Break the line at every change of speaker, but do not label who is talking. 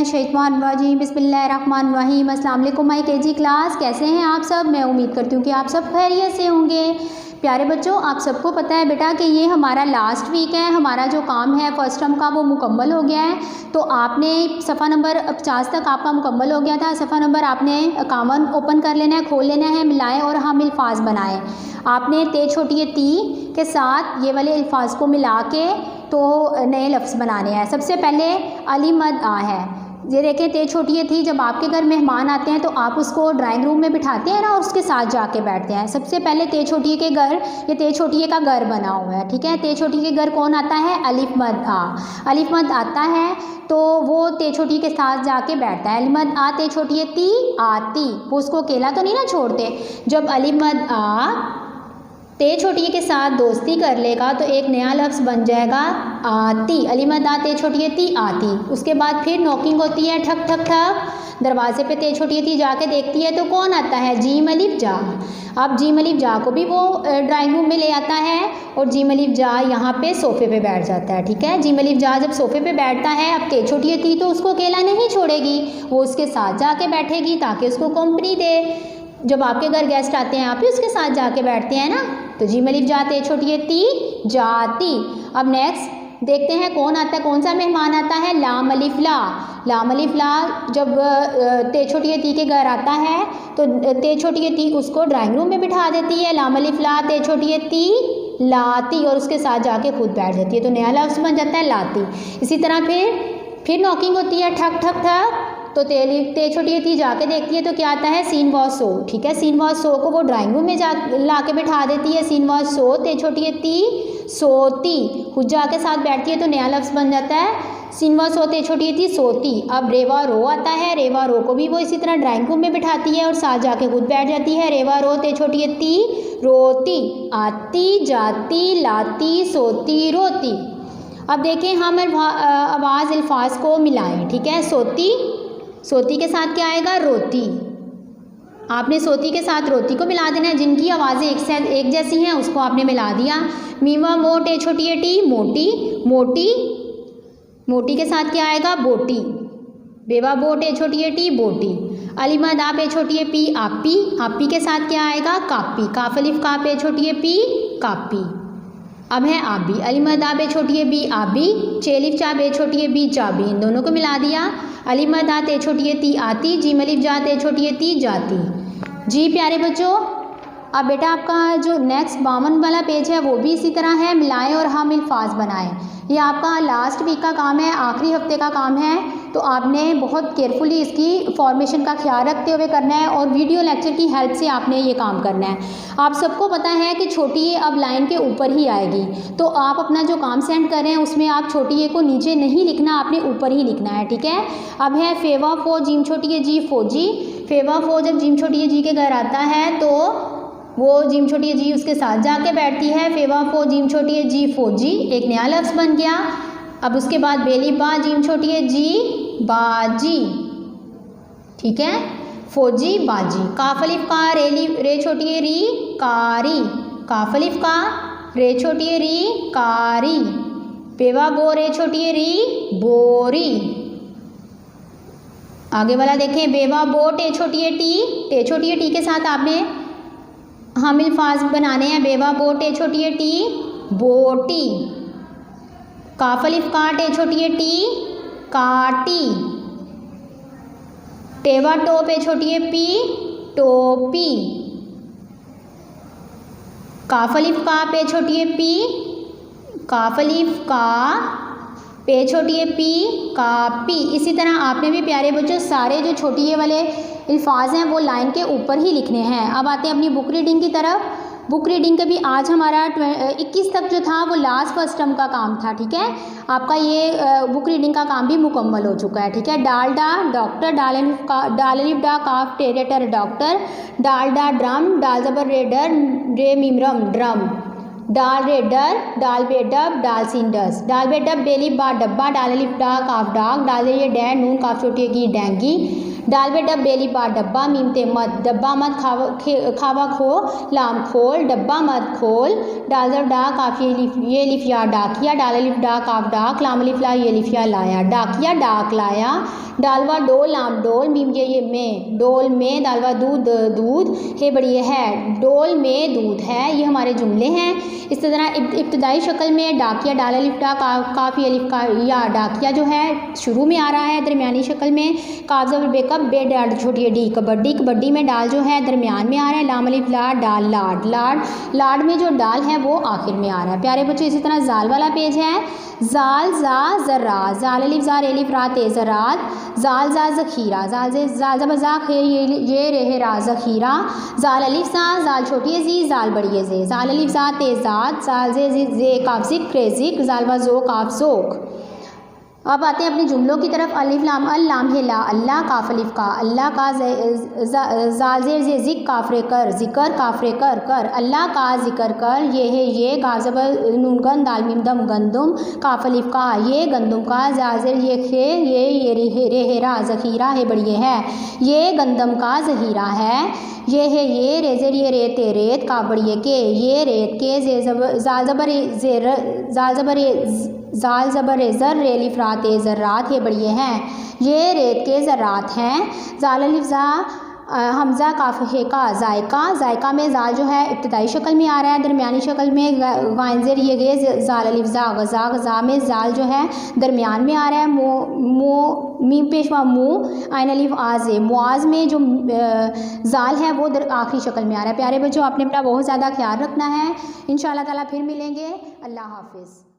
मिनश्शैतानिर्रजीम बिस्मिल्लाहिर्रहमानिर्रहीम। अस्सलाम वालेकुम माय केजी क्लास, कैसे हैं आप सब। मैं उम्मीद करती हूँ कि आप सब खैरियत से होंगे। प्यारे बच्चों, आप सबको पता है बेटा कि ये हमारा लास्ट वीक है। हमारा जो काम है फर्स्ट टर्म का वो मुकम्मल हो गया है। तो आपने सफ़ा नंबर 50 तक आपका मुकम्मल हो गया था। सफ़ा नंबर आपने 51 ओपन कर लेना है, खोल लेना है, मिलाएं और हम अल्फाज बनाएं। आपने ते छोटी ती के साथ ये वाले अल्फाज को मिला के तो नए लफ्ज़ बनाने हैं। सबसे पहले अली मद आ है। ये देखें, ते छोटी थी। जब आपके घर मेहमान आते हैं तो आप उसको ड्राइंग रूम में बिठाते हैं ना, और उसके साथ जाके बैठते हैं। सबसे पहले ते छोटी के घर, ये ते छोटी का घर बना हुआ है, ठीक है। ते छोटी के घर कौन आता है? अलिफ मद आ। अलिफ मद आता है तो वो ते छोटी के साथ जाके बैठता है। अलिफ मद आ ते छोटी ती आती, वो उसको अकेला तो नहीं ना छोड़ते। जब अलिफ मद आ ते छोटी के साथ दोस्ती कर लेगा तो एक नया लफ्ज़ बन जाएगा आती। अली मद आ ते छोटी ती आती। उसके बाद फिर नॉकिंग होती है, ठक ठक ठक। दरवाजे पे ते छोटी ती जाके देखती है तो कौन आता है? जीम अलिफ जा। अब जीम अलिफ जा को भी वो ड्राइंग रूम में ले आता है और जीम अलिफ जा यहाँ पे सोफ़े पे बैठ जाता है, ठीक है। जीम अलिफ जा जब सोफ़े पे बैठता है, अब ते छोटी ती तो उसको अकेला नहीं छोड़ेगी, वो उसके साथ जाके बैठेगी ताकि उसको कंपनी दे। जब आपके घर गेस्ट आते हैं आप भी उसके साथ जाके बैठते हैं ना। तो जीम अलिफ जाते छोटी ती जाती। अब नेक्स्ट देखते हैं कौन आता है, कौन सा मेहमान आता है? लाम अलिफ ला। लाम अलिफ ला जब ते छोटी ती के घर आता है तो ते छोटी ती उसको ड्राइंग रूम में बिठा देती है। लाम अलिफ ला ते छोटी ती लाती, और उसके साथ जाके खुद बैठ जाती है तो नया लफ्ज़ बन जाता है लाती। इसी तरह फिर नॉकिंग होती है, ठक ठक ठक। तो ते छोटी ती जाके देखती है तो क्या आता है? सीन वॉज सो, ठीक है। सीन वॉज सो को वो ड्राइंग रूम में ला के बिठा देती है। सीन वॉज सो ते छोटी ती सोती, खुद जाके साथ बैठती है तो नया लफ्ज़ बन जाता है सीन वॉज सो ते छोटी ती सोती। अब रेवा रो आता है। रेवा रो को भी वो इसी तरह ड्राइंग रूम में बिठाती है और साथ जाके खुद बैठ जाती है। रेवा रो ते छोटी ती रोती, आती जाती लाती सोती रोती। अब देखें हम आवाज़ अल्फाज को मिलाएं, ठीक है। सोती के साथ क्या आएगा? रोती। आपने सोती के साथ रोती को मिला देना है। जिनकी आवाज़ें एक जैसी हैं उसको आपने मिला दिया। मीमा मोटे छोटी टी मोटी, मोटी। मोटी के साथ क्या आएगा? बोटी। बेवा बोटे छोटी टी बोटी। अलीमा दा पे छोटी पी आपी। आपी के साथ क्या आएगा? कापी। काफलिफ का पे छोटी पी कापी। अब है आबी। अलीमा दा बे छोटी बी आबी। चेलिफ चा बे छोटी बी चाबी। इन दोनों को मिला दिया। अलीमा दा ते छोटी ती आती। जी मलिफ जा ते छोटी ती जाती। जी प्यारे बच्चों, अब बेटा आपका जो नेक्स्ट 52 वाला पेज है वो भी इसी तरह है। मिलाएं और हम अल्फाज बनाएं। ये आपका लास्ट वीक का काम है, आखिरी हफ्ते का काम है। तो आपने बहुत केयरफुली इसकी फॉर्मेशन का ख्याल रखते हुए करना है और वीडियो लेक्चर की हेल्प से आपने ये काम करना है। आप सबको पता है कि छोटी ए अब लाइन के ऊपर ही आएगी, तो आप अपना जो काम सेंड कर रहे हैं उसमें आप छोटी ए को नीचे नहीं लिखना, आपने ऊपर ही लिखना है, ठीक है। अब है फेवा फो जीम छोटी ए जी फौजी। फेवा फो जब जीम छोटी ए जी के घर आता है तो वो जीम छोटी जी उसके साथ जाके बैठती है। फेवा फो जीम छोटी जी फौजी, एक नया लफ्ज़ बन गया। अब उसके बाद बेली बा जीम छोटी जी बाजी, ठीक है। फौजी बाजी। काफलिफ का रे छोटी री कारी। काफलिफ का रे छोटी री कारी। बेवा बो रे छोटी री बोरी। आगे वाला देखें, बेवा बो टे छोटी टी के साथ आपने हम अल्फाज बनाने हैं। बेवा बोटे छोटी टी बोटी। काफलिफ का टे छोटी टी काटी। टेवा टो पे छोटी पी टोपी। काफलिफ का पे छोटी पी काफलिफ का पे छोटी पी कापी। इसी तरह आपने भी प्यारे बच्चों सारे जो छोटी ये वाले अल्फाज हैं वो लाइन के ऊपर ही लिखने हैं। अब आते हैं अपनी बुक रीडिंग की तरफ। बुक रीडिंग का भी आज हमारा 21 तक जो था वो लास्ट फर्स्ट टर्म का काम था, ठीक है। आपका ये बुक रीडिंग का काम भी मुकम्मल हो चुका है, ठीक है। डालडा डॉक्टर, डालिफ डा काफ टेरेटर डॉक्टर। डालडा ड्रम, डाल जबर रेडर रे मिमरम ड्रम। डाल रे डर, डाल बे डब, डाल सीन डस, डाल बे डब बेलिफ बा डब्बा, डाल अलिफ डा काफ डाक, डाल ये डैन नून काफ छोटी की डेंगी, डाल बे डब बेलिफ बा डब्बा मीम ते मत, डब्बा मत खावा खो लाम खोल, डब्बा मत खोल, डाल जब डा काफ ये लिफ या डाकिया, डाल अलिफ डा काफ डाक, लाम अलिफ ला ये लिफ या लाया, डाकिया डाक लाया, डालवा डोल लाम डोल मीम ये में, डोल में, डालवा दूध दूध, हे बढ़िया है, डोल में दूध है। ये हमारे जुमले हैं। इस तरह इब्तदाई शक्ल में डाकिया, डाल अलिफ डा काफ़ी अलिफ का या डाकिया जो है शुरू में आ रहा है। दरमियानी शक्ल में काफ ज़बर बेकअप बे डाल छोटी डी, कबड्डी, कबड्डी में डाल जो है दरमियान में आ रहा है। लाम अलिफ ला डाल लाड, लाड, लाड में जो डाल है वो आखिर में आ रहा है। प्यारे बच्चों, इसी तरह जाल वाला पेज है। जाल जा जरा, जाल अलिफ जार अलिफ रा ते ज़रात, जाल जा ज़खीरा, जाल जे जाल जब जाक है ये रहे रा ज़खीरा, जाल अलिफ सा, जाल छोटी अजीज, जाल बड़ी अजीज, जाल अलिफ जा ते ज़ात, जाल जे काफ ज़िक्र ज़िक्र, जाल व ज़ो काफ ज़ोक। अब आते हैं अपने जुमलों की तरफ। अलिफ लाम अल लाम है ला, अल्लाह काफ अलिफ का, अल्लाह का, जाल जे ज़िक काफरे कर, ज़िकर काफरे कर कर, अल्लाह का ज़िक्र कर, ये है ये, काफ ज़बर नून गन दाल मीम दम गंदुम, काफ अलिफ का, ये गंदुम का, जाज़र ये खे ये रेहरा ज़खीरा है बढ़िया है, ये गंदम का ज़हीरा है, ये है ये, रेज़र ये रेत रेत का बढ़िया के, ये रेत के, जाल ज़बर जाल ज़बर ज़र रेलिफ रात ज़र्रात, ये बढ़िया हैं, ये रेत के ज़र्रात हैं। जाल अलिफ ज़ा हमज़ा काफ है का जायका, जायका में जाल जो है इब्तदाई शक्ल में आ रहा है। दरमियानी शक्ल में गाइनज़र ये गे, जाल अलिफ ज़ा गज़ा, गज़ा में जाल जो है दरमियान में आ रहा है। मीम पेशवा मुँह, आइन अलिफ आज़, मुआज़ में जो जाल है वो आखिरी शक्ल में आ रहा है। प्यारे बच्चों, आपने अपना बहुत ज़्यादा ख्याल रखना है। इंशाअल्लाह ताला फिर मिलेंगे। अल्लाह हाफ़िज़।